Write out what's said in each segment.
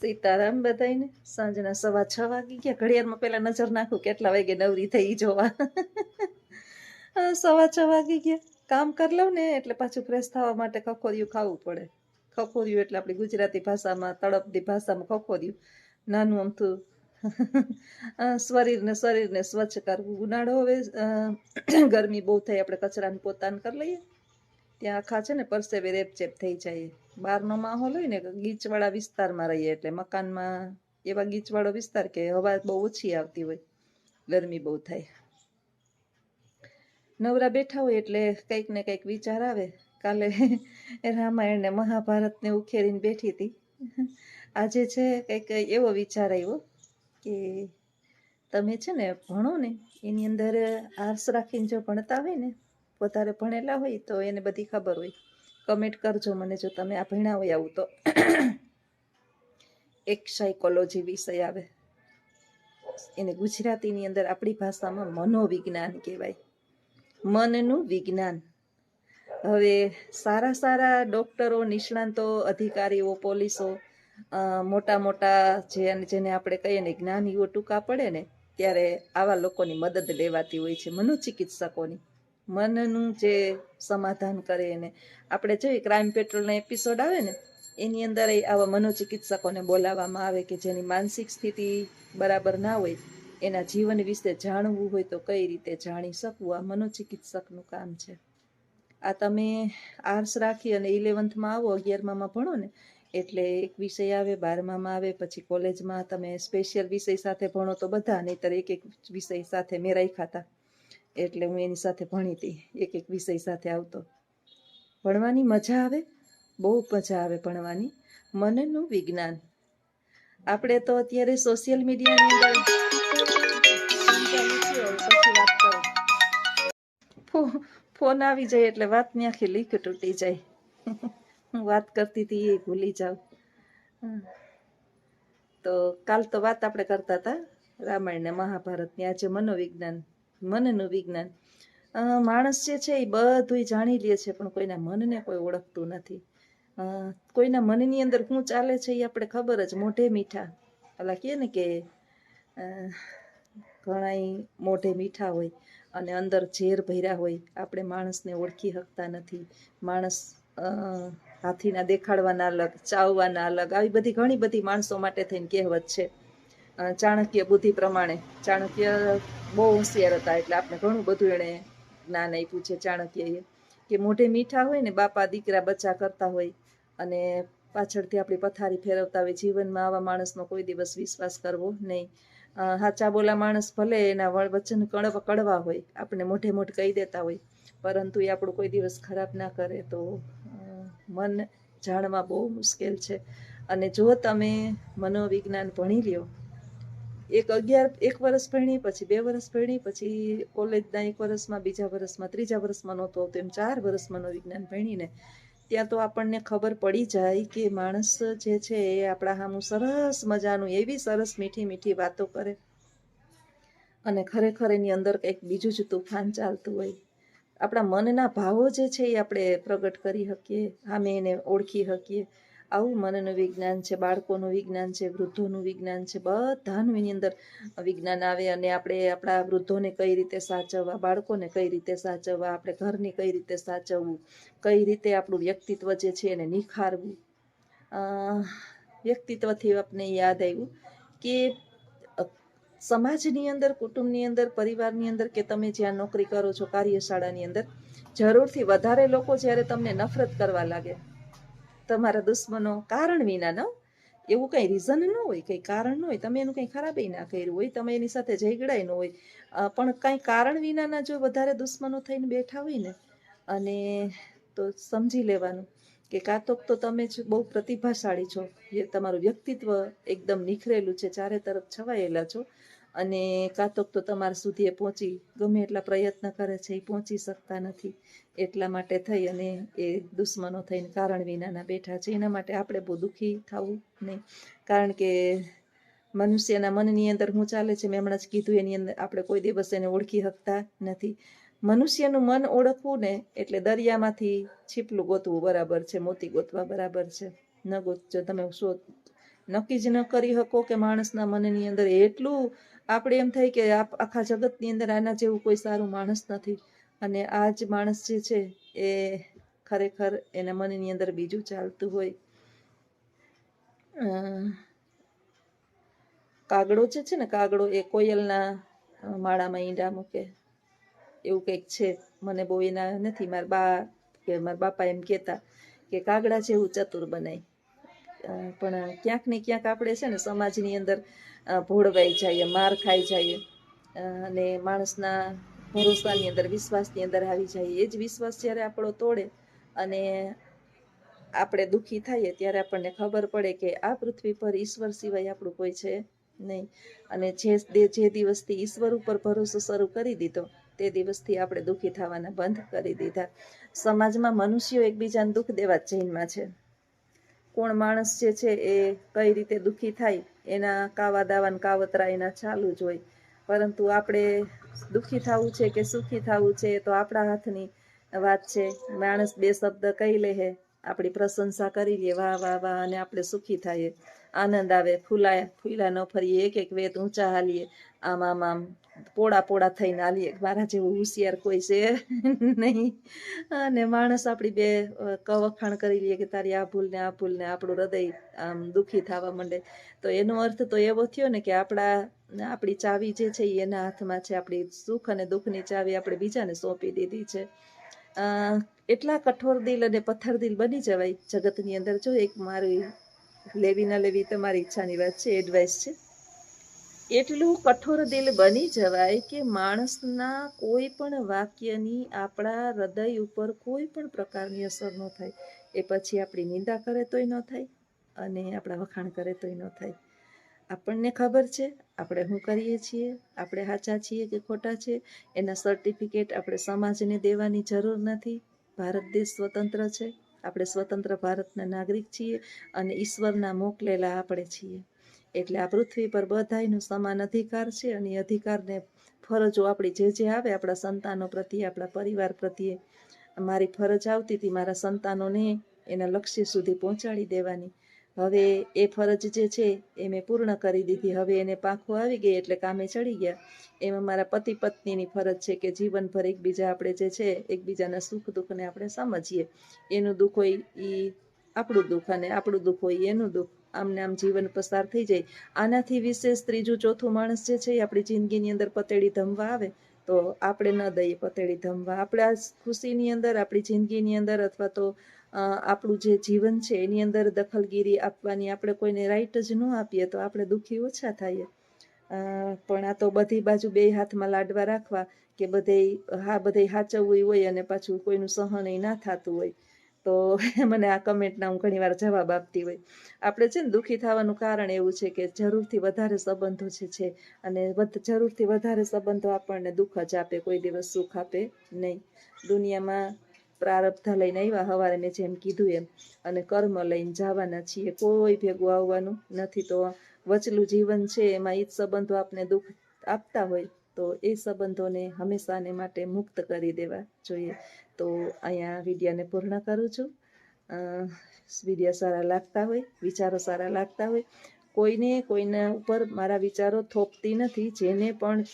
સીતારામ બધાયને. સાંજના 6:15 વાગી ગયા. ઘડિયાળમાં પેલા નજર નાખું કેટલા વાગે નવરી થઈ જોવા. 6:15 વાગી ગયા. કામ કરી લઉં ને એટલે પાછું ફ્રેશ થવા માટે ખખોરિયું ખાવું પડે. ખખોરિયું એટલે આપણી ગુજરાતી ભાષામાં તળપદી ભાષામાં ખખોરિયું. નાનું અમથું શરીરને સ્વચ્છ કરવું. ઉનાળો હવે ગરમી બહુ થઈ, આપણે કચરાને પોતાને કરી લઈએ ત્યાં આખા છે ને પરસેવે રેપચેપ થઈ જાય. બહારનો માહોલ હોય ને, ગીચવાળા વિસ્તારમાં રહીએ એટલે મકાનમાં એવા ગીચવાળો વિસ્તાર કે હવા બહુ ઓછી આવતી હોય, ગરમી બહુ થાય. નવરા બેઠા હોય એટલે કંઈક ને કંઈક વિચાર આવે. કાલે રામાયણ ને મહાભારતને ઉખેરીને બેઠી હતી. આજે છે કંઈક એવો વિચાર આવ્યો કે તમે છે ને ભણો ને, એની અંદર આર્ટ્સ રાખીને જો ભણતા હોય ને, વધારે ભણેલા હોય તો એને બધી ખબર હોય. કમેન્ટ કરજો મને જો તમે આ ભણ્યા હોય આવું તો. એક સાયકોલોજી વિષય આવે, એને ગુજરાતીની અંદર આપણી ભાષામાં મનોવિજ્ઞાન કહેવાય. મનનું વિજ્ઞાન. હવે સારા સારા ડોક્ટરો, નિષ્ણાંતો, અધિકારીઓ, પોલીસો, મોટા મોટા જેને આપણે કહીએ ને જ્ઞાનીઓ ટૂંકા પડે ને, ત્યારે આવા લોકોની મદદ લેવાતી હોય છે, મનોચિકિત્સકોની. મનનું જે સમાધાન કરે એને આપણે જોઈએ ક્રાઇમ પેટ્રોલના એપિસોડ આવે ને, એની અંદર આવા મનોચિકિત્સકોને બોલાવવામાં આવે કે જેની માનસિક સ્થિતિ બરાબર ના હોય, એના જીવન વિશે જાણવું હોય તો કઈ રીતે જાણી શકવું, આ મનોચિકિત્સકનું કામ છે. આ તમે આર્ટ્સ રાખી અને 11th આવો, 11માં ભણો ને એટલે એક વિષય આવે, 12માં આવે, પછી કોલેજમાં તમે સ્પેશિયલ વિષય સાથે ભણો તો બધા, નહીતર એક વિષય સાથે મેં રાખ્યા હતા એટલે હું એની સાથે ભણી હતી. એક વિષય સાથે આવતો. ભણવાની મજા આવે, બહુ મજા આવે ભણવાની. મનનું વિજ્ઞાન. આપણે તો અત્યારે સોશિયલ મીડિયાની અંદર ફોન આવી જાય એટલે વાતની આખી લીક તૂટી જાય. હું વાત કરતી હતી એ ભૂલી જાઉં. તો કાલ તો વાત આપણે કરતા હતા રામાયણ ને મહાભારતની, આજે મનોવિજ્ઞાન, મનનું વિજ્ઞાન. માણસ જે છે એ બધું જાણી લે છે પણ કોઈના મનને કોઈ ઓળખતું નથી. કોઈના મનની અંદર શું ચાલે છે એ આપણે ખબર જ, મોઢે મીઠા. ઓલા કહે ને કે ઘણા મોઢે મીઠા હોય અને અંદર ઝેર ભર્યા હોય. આપણે માણસને ઓળખી શકતા નથી. માણસ હાથીના દેખાડવાના અલગ, ચાવવાના અલગ, આવી બધી ઘણી બધી માણસો માટે થઈને કહેવત છે. ચાણક્ય બુદ્ધિ પ્રમાણે, ચાણક્ય બહુ હોશિયાર હતા એટલે આપણે ઘણું બધું એણે જ્ઞાન આપ્યું છે ચાણક્યએ, કે મોઢે મીઠા હોય ને, બાપા દીકરા બચ્ચા કરતા હોય અને પાછળથી આપણી પથારી ફેરવતા હોય. જીવનમાં આવા માણસનો કોઈ દિવસ વિશ્વાસ કરવો નહીં. સાચા બોલા માણસ ભલે એના વચન કડવા હોય, આપણે મોઢે મોઢ કહી દેતા હોય, પરંતુ એ આપણું કોઈ દિવસ ખરાબ ના કરે. તો મન જાણવા બહુ મુશ્કેલ છે. અને જો તમે મનોવિજ્ઞાન ભણી લ્યો, એક વર્ષ ભણી, પછી 2 વર્ષ ભણી, પછી કોલેજના 1 વર્ષમાં, બીજા વર્ષમાં, ત્રીજા વર્ષમાં નહોતું આવતું, એમ 4 વર્ષ મનોવિજ્ઞાન ભણીને ત્યાં તો આપણને ખબર પડી જાય કે માણસ જે છે એ આપણા સામું સરસ મજાનું એવી સરસ મીઠી મીઠી વાતો કરે અને ખરેખર એની અંદર કંઈક બીજું જ તુફાન ચાલતું હોય. આપણા મનના ભાવો જે છે એ આપણે પ્રગટ કરી શકીએ, સામે એને ઓળખી શકીએ. આવું મનનું વિજ્ઞાન છે, બાળકોનું વિજ્ઞાન છે, વૃદ્ધોનું વિજ્ઞાન છે, બધાનું એની અંદર વિજ્ઞાન આવે. અને આપણે આપણા વૃદ્ધોને કઈ રીતે સાચવવા, બાળકોને કઈ રીતે સાચવવા, આપણે ઘરની કઈ રીતે સાચવવું, કઈ રીતે આપણું વ્યક્તિત્વ જે છે એને નિખારવું. વ્યક્તિત્વથી આપણે યાદ આવ્યું કે સમાજની અંદર, કુટુંબની અંદર, પરિવારની અંદર, કે તમે જ્યાં નોકરી કરો છો, કાર્યશાળાની અંદર, જરૂરથી વધારે લોકો જ્યારે તમને નફરત કરવા લાગે, તમારા દુશ્મનો, કારણ વિના ન, એવું કંઈ રીઝન ન હોય, કંઈ કારણ ન હોય, તમે એનું કંઈ ખરાબ ના કર્યું હોય, તમે એની સાથે ઝઘડાય ન હોય, પણ કંઈ કારણ વિનાના જો વધારે દુશ્મનો થઈને બેઠા હોય ને, અને તો સમજી લેવાનું કે કાં તો તમે જ બહુ પ્રતિભાશાળી છો, તમારું વ્યક્તિત્વ એકદમ નિખરેલું છે, ચારે તરફ છવાયેલા છો, અને કાં તો તમારા સુધી એ પહોંચી ગમે એટલા પ્રયત્ન કરે છે એ પહોંચી શકતા નથી. એટલા માટે થઈ અને એ દુશ્મનો થઈને કારણ વિનાના બેઠા છે. એના માટે આપણે બહુ દુઃખી થવું નહીં, કારણ કે મનુષ્યના મનની અંદર શું ચાલે છે મેં હમણાં જ કીધું, એની અંદર આપણે કોઈ દિવસ એને ઓળખી શકતા નથી. મનુષ્યનું મન ઓળખવું ને એટલે દરિયામાંથી છીપલું ગોતવું બરાબર છે, મોતી ગોતવા બરાબર છે. ન ગોતજો તમે નક્કી જ ન કરી શકો કે માણસના મનની અંદર એટલું આપણે એમ થાય કે આખા જગતની અંદર આના જેવું કોઈ સારું માણસ નથી, અને આ જ માણસ જે છે એ ખરેખર એના મનની અંદર બીજું ચાલતું હોય. કાગડો જે છે ને, કાગડો એ કોયલના માળામાં ઈંડા મૂકે એવું કંઈક છે. મને બહુ એના નથી, મારા બા કે મારા બાપા એમ કહેતા કે કાગડા જેવું ચતુર બનાય. પણ ક્યાંક ને ક્યાંક આપણે છે ને સમાજની અંદર ભોળવાઈ જઈએ, માર ખાઈ જઈએ, અને માણસના ભરોસાની અંદર, વિશ્વાસની અંદર આવી જાય. એ જ વિશ્વાસ જ્યારે આપણો તોડે અને આપણે દુઃખી થઈએ ત્યારે આપણને ખબર પડે કે આ પૃથ્વી પર ઈશ્વર સિવાય આપણું કોઈ છે નહીં. અને જે દિવસથી ઈશ્વર ઉપર ભરોસો શરૂ કરી દીધો તે દિવસથી આપણે દુઃખી થવાના બંધ કરી દીધા. સમાજમાં મનુષ્યો એકબીજાને દુઃખ દેવા જ જન્મા છે. કોણ માણસ જે છે એ કઈ રીતે દુઃખી થાય એના કાવા દાવાન કાવતરા એના ચાલુ જ હોય. પરંતુ આપણે દુઃખી થવું છે કે સુખી થવું છે તો આપણા હાથની વાત છે. માણસ બે શબ્દ કહી લે, આપણી પ્રશંસા કરી લે, વાહ વાહ વાહ, અને આપણે સુખી થઈએ, આનંદ આવે, ફૂલા ન ફરીએ, એક એક વેત ઊંચા હાલીએ, આમ આમ આમ પોડા થઈને હાલીએ, મારા જેવું હોશિયાર કોઈ છે નહીં. અને માણસ આપણી બે વખાણ કરી લઈએ કે તારી આ ભૂલ ને આપણું હૃદય આમ દુઃખી થવા માંડે. તો એનો અર્થ તો એવો થયો ને કે આપણી ચાવી જે છે એ એના હાથમાં છે. આપણી સુખ અને દુઃખની ચાવી આપણે બીજાને સોંપી દીધી છે. એટલા કઠોર દિલ અને પથ્થર દિલ બની જવાય જગતની અંદર. જો એક મારી લેવી ના લેવી તમારી ઈચ્છાની વાત છે, એડવાઇસ છે. એટલું કઠોર દિલ બની જવાય કે માણસના કોઈ પણ વાક્યની આપણા હૃદય ઉપર કોઈ પણ પ્રકારની અસર ન થાય. એ પછી આપણી નિંદા કરે તોય ન થાય અને આપણા વખાણ કરે તોય ન થાય. આપણને ખબર છે આપણે શું કરીએ છીએ, આપણે સાચા છીએ કે ખોટા છે, એના સર્ટિફિકેટ આપણે સમાજને દેવાની જરૂર નથી. ભારત દેશ સ્વતંત્ર છે, આપણે સ્વતંત્ર ભારતના નાગરિક છીએ અને ઈશ્વરના મોકલેલા આપણે છીએ. એટલે આ પૃથ્વી પર બધાયનો સમાન અધિકાર છે, અને અધિકારને ફરજો આપણી જે આવે આપણા સંતાનો પ્રત્યે, આપણા પરિવાર પ્રત્યે. મારી ફરજ આવતી હતી મારા સંતાનોને એના લક્ષ્ય સુધી પહોંચાડી દેવાની. હવે એ ફરજ જે છે એ મેં પૂર્ણ કરી દીધી. હવે એને પાંખો આવી ગઈ એટલે કામે ચડી ગયા. એમાં મારા પતિ પત્નીની ફરજ છે કે જીવનભર એકબીજા આપણે જે છે એકબીજાના સુખ દુઃખને આપણે સમજીએ. એનું દુઃખ હોય એ આપણું દુઃખ, અને આપણું દુઃખ હોય એનું દુઃખ. આમને આમ જીવન પસાર થઈ જાય. આનાથી વિશેષ ત્રીજું ચોથું માણસ જે છે એ આપણી જિંદગીની અંદર પતેડી ધમવા આવે તો આપણે ન દઈએ પતેડી ધમવા. આપણા ખુશીની અંદર, આપણી જિંદગીની અંદર, અથવા તો આપણું જે જીવન છે એની અંદર દખલગીરી આપવાની આપણે કોઈને રાઈટ જ ન આપીએ તો આપણે દુઃખી ઓછા થઈએ. પણ આ તો બધી બાજુ બે હાથમાં લાડવા રાખવા કે બધે સાચવવું હોય અને પાછું કોઈનું સહન ના થતું હોય. તો મને આ કમેન્ટના હું ઘણી વાર જવાબ આપતી હોય. આપણે છે ને દુઃખી થવાનું કારણ એવું છે કે જરૂરથી વધારે સંબંધો છે અને જરૂરથી વધારે સંબંધો આપણને દુઃખ જ આપે, કોઈ દિવસ સુખ આપે નહીં. દુનિયામાં પ્રારબ્ધ લઈને આવ્યા, સવારે મેં જેમ કીધું એમ, અને કર્મ લઈને જવાના છીએ. કોઈ ભેગું આવવાનું નથી. તો વચલું જીવન છે એમાં એ જ સંબંધો આપને દુઃખ આપતા હોય તો એ સંબંધોને હંમેશાને માટે મુક્ત કરી દેવા જોઈએ. તો અહીંયા વિડીયોને પૂર્ણ કરું છું. વિડીયો સારા લાગતા હોય, વિચારો સારા લાગતા હોય, કોઈના ઉપર મારા વિચારો થોપતી નથી. જેને પણ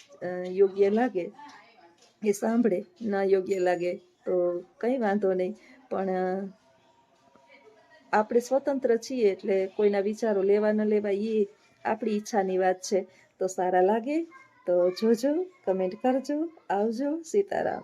યોગ્ય લાગે એ સાંભળે, ન યોગ્ય લાગે તો કંઈ વાંધો નહીં. પણ આપણે સ્વતંત્ર છીએ એટલે કોઈના વિચારો લેવા ન લેવા એ આપણી ઈચ્છાની વાત છે. તો સારા લાગે તો જોજો, કમેન્ટ કરજો. આવજો. સીતારામ.